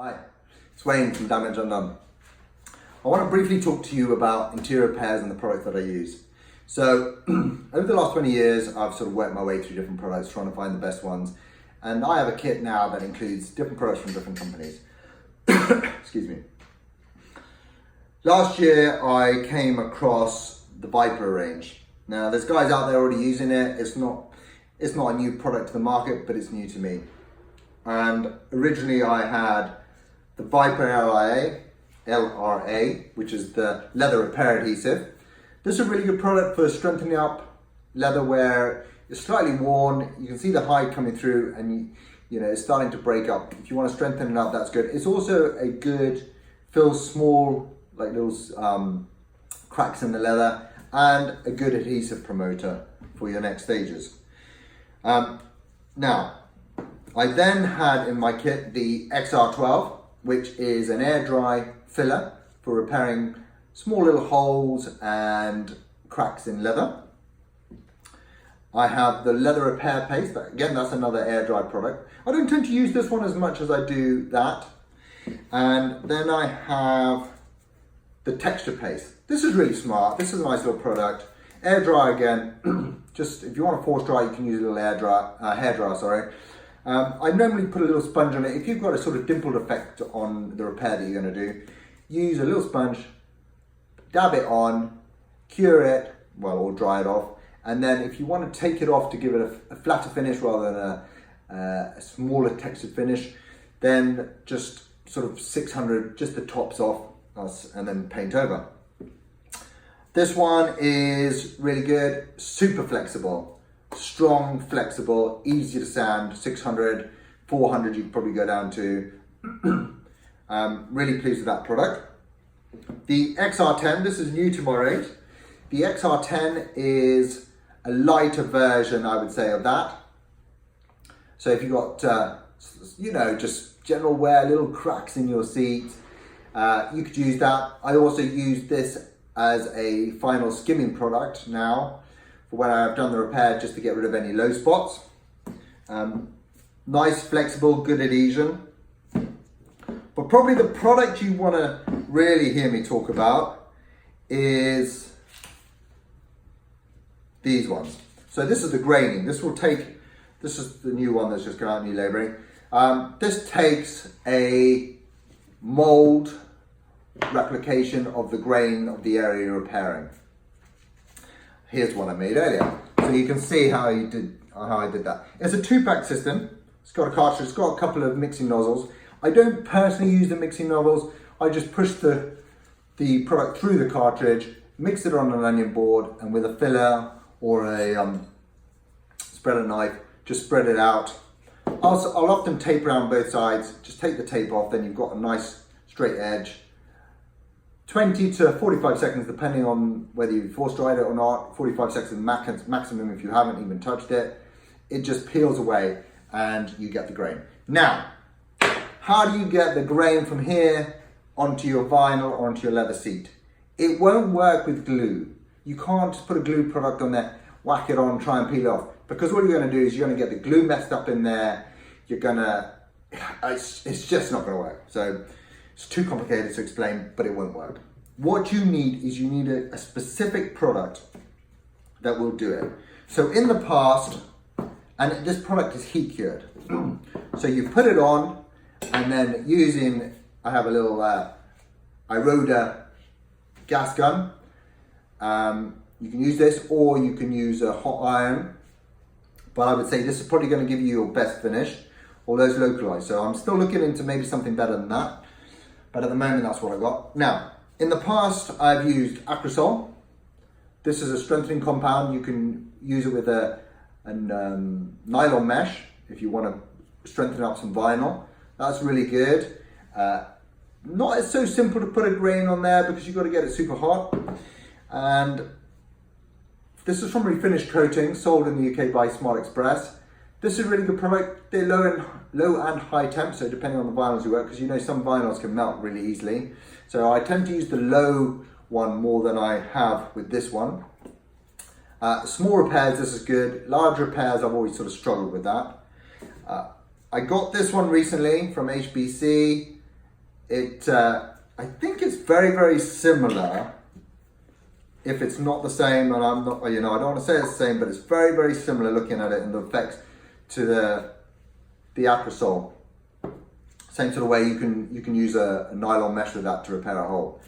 Hi, it's Wayne from Damage Undone. I want to briefly talk to you about interior repairs and the products that I use. So, over the last 20 years, I've sort of worked my way through different products, trying to find the best ones. And I have a kit now that includes different products from different companies. Excuse me. Last year, I came across the Viper range. Now, there's guys out there already using it. It's not a new product to the market, but it's new to me. And originally, I had the Viper LRA, which is the leather repair adhesive. This is a really good product for strengthening up leather where it's slightly worn. You can see the hide coming through and you know it's starting to break up. If you want to strengthen it up, that's good. It's also a good, fills small, like little cracks in the leather, and a good adhesive promoter for your next stages. Now, I then had in my kit the XR12, which is an air dry filler for repairing small little holes and cracks in leather. I have the leather repair paste, but again, that's another air dry product. I don't tend to use this one as much as I do that. And then I have the texture paste. This is really smart. This is a nice little product. Air dry again. Just if you want to force dry, you can use a little hair dryer, sorry. I normally put a little sponge on it. If you've got a sort of dimpled effect on the repair that you're going to do, use a little sponge, dab it on, cure it, well, or dry it off. And then if you want to take it off to give it a flatter finish rather than a smaller textured finish, then just sort of 600, just the tops off, and then paint over. This one is really good, super flexible. Strong, flexible, easy to sand, 600, 400 you can probably go down to. Really pleased with that product. The XR10, this is new to my range. The XR10 is a lighter version, I would say, of that. So if you've got, just general wear, little cracks in your seat, you could use that. I also use this as a final skimming product now, for when I've done the repair, just to get rid of any low spots. Nice, flexible, good adhesion. But probably the product you want to really hear me talk about is these ones. So this is the graining. This is the new one that's just come out, new labelling. This takes a mold replication of the grain of the area you're repairing. Here's one I made earlier. So you can see how I did that. It's a 2-pack system. It's got a cartridge, it's got a couple of mixing nozzles. I don't personally use the mixing nozzles. I just push the product through the cartridge, mix it on an onion board, and with a filler or a spreader knife, just spread it out. I'll often tape around both sides, just take the tape off, then you've got a nice straight edge. 20 to 45 seconds, depending on whether you force dried it or not. 45 seconds maximum if you haven't even touched it. It just peels away and you get the grain. Now, how do you get the grain from here onto your vinyl or onto your leather seat? It won't work with glue. You can't just put a glue product on there, whack it on, try and peel it off. Because what you're gonna do is you're gonna get the glue messed up in there. It's just not gonna work. So, it's too complicated to explain, but it won't work. What you need is you need a specific product that will do it. So in the past, and this product is heat cured. So you put it on, and then I have a little Iroda gas gun. You can use this, or you can use a hot iron. But I would say this is probably gonna give you your best finish, although it's localized. So I'm still looking into maybe something better than that. But at the moment, that's what I got. Now, in the past, I've used Acrosol. This is a strengthening compound. You can use it with a nylon mesh if you want to strengthen up some vinyl. That's really good. Not so simple to put a grain on there because you've got to get it super hot. And this is from Refinish Coating, sold in the UK by Smart Express. This is a really good product. They're low and high temp, so depending on the vinyls you work, because you know some vinyls can melt really easily. So I tend to use the low one more than I have with this one. Small repairs, this is good. Large repairs, I've always sort of struggled with that. I got this one recently from HBC. I think it's very, very similar. If it's not the same, and I'm not, you know, I don't want to say it's the same, but it's very, very similar looking at it and the effects to the Aquasol. Same sort of way you can use a nylon mesh with that to repair a hole.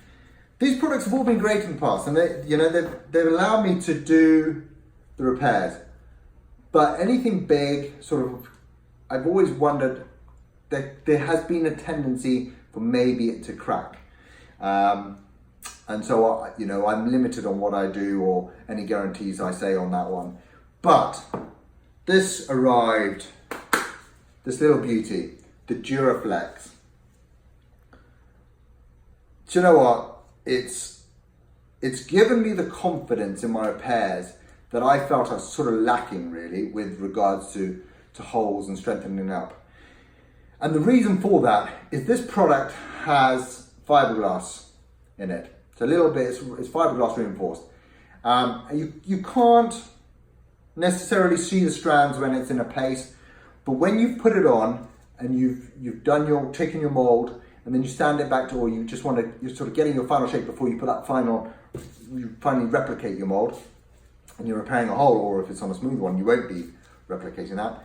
These products have all been great in the past, and they've allowed me to do the repairs. But anything big, sort of, I've always wondered that there has been a tendency for maybe it to crack. And so, I'm limited on what I do or any guarantees I say on that one. But this arrived, this little beauty, the Duraflex. Do you know what? It's given me the confidence in my repairs that I felt I was sort of lacking really with regards to holes and strengthening up. And the reason for that is this product has fiberglass in it. It's a little bit, it's fiberglass reinforced. You can't necessarily see the strands when it's in a paste, but when you've put it on and you've done taken your mold and then you stand it back to, or you just you're sort of getting your final shape before you put that you finally replicate your mold and you're repairing a hole, or if it's on a smooth one, you won't be replicating that.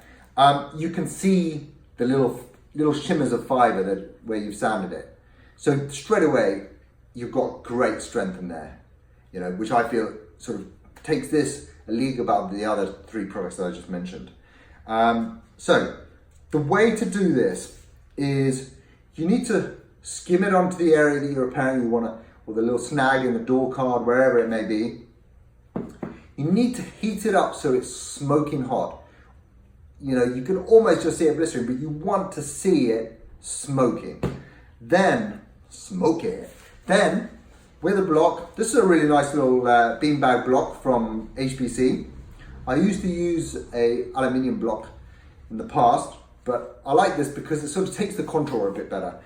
You can see the little shimmers of fiber where you've sanded it. So straight away, you've got great strength in there, which I feel sort of takes this a league above the other three products that I just mentioned. So the way to do this is you need to skim it onto the area that you're repairing. Or the little snag in the door card, wherever it may be. You need to heat it up so it's smoking hot. You can almost just see it blistering, but you want to see it smoking. Then smoke it. Then with a block, this is a really nice little beanbag block from HPC. I used to use a aluminium block in the past, but I like this because it sort of takes the contour a bit better.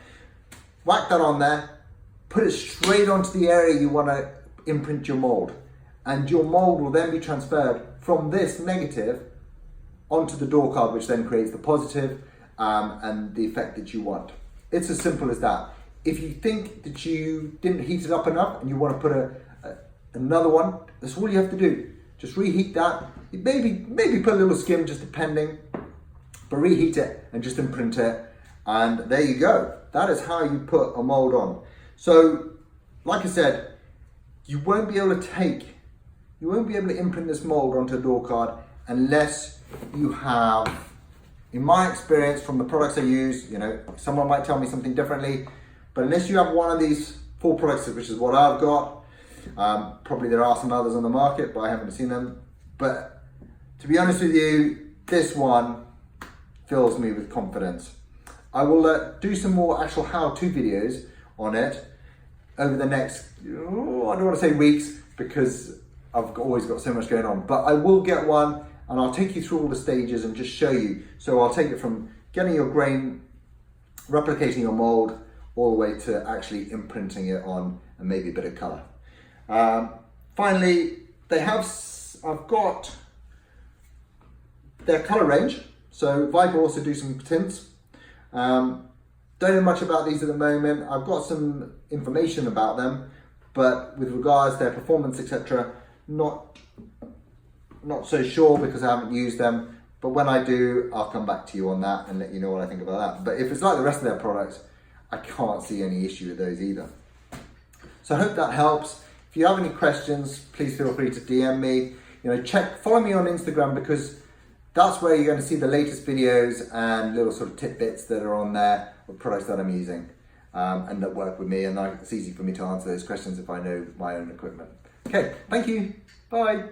Whack that on there, put it straight onto the area you want to imprint your mold, and your mold will then be transferred from this negative onto the door card, which then creates the positive and the effect that you want. It's as simple as that. If you think that you didn't heat it up enough and you want to put another one, that's all you have to do. Just reheat that. Maybe put a little skim, just depending, but reheat it and just imprint it. And there you go. That is how you put a mold on. So, like I said, you won't be able to imprint this mold onto a door card unless you have, in my experience from the products I use, someone might tell me something differently, but unless you have one of these 4 products, which is what I've got, probably there are some others on the market, but I haven't seen them. But to be honest with you, this one fills me with confidence. I will do some more actual how-to videos on it over the next, I don't want to say weeks, because I've always got so much going on, but I will get one and I'll take you through all the stages and just show you. So I'll take it from getting your grain, replicating your mold, all the way to actually imprinting it on and maybe a bit of color. Finally, I've got their color range. So Viper also do some tints. Don't know much about these at the moment. I've got some information about them, but with regards to their performance, etc., not so sure because I haven't used them. But when I do, I'll come back to you on that and let you know what I think about that. But if it's like the rest of their products, I can't see any issue with those either. So I hope that helps. If you have any questions, please feel free to DM me. Follow me on Instagram, because that's where you're going to see the latest videos and little sort of tidbits that are on there of products that I'm using and that work with me. And it's easy for me to answer those questions if I know my own equipment. Okay, thank you. Bye.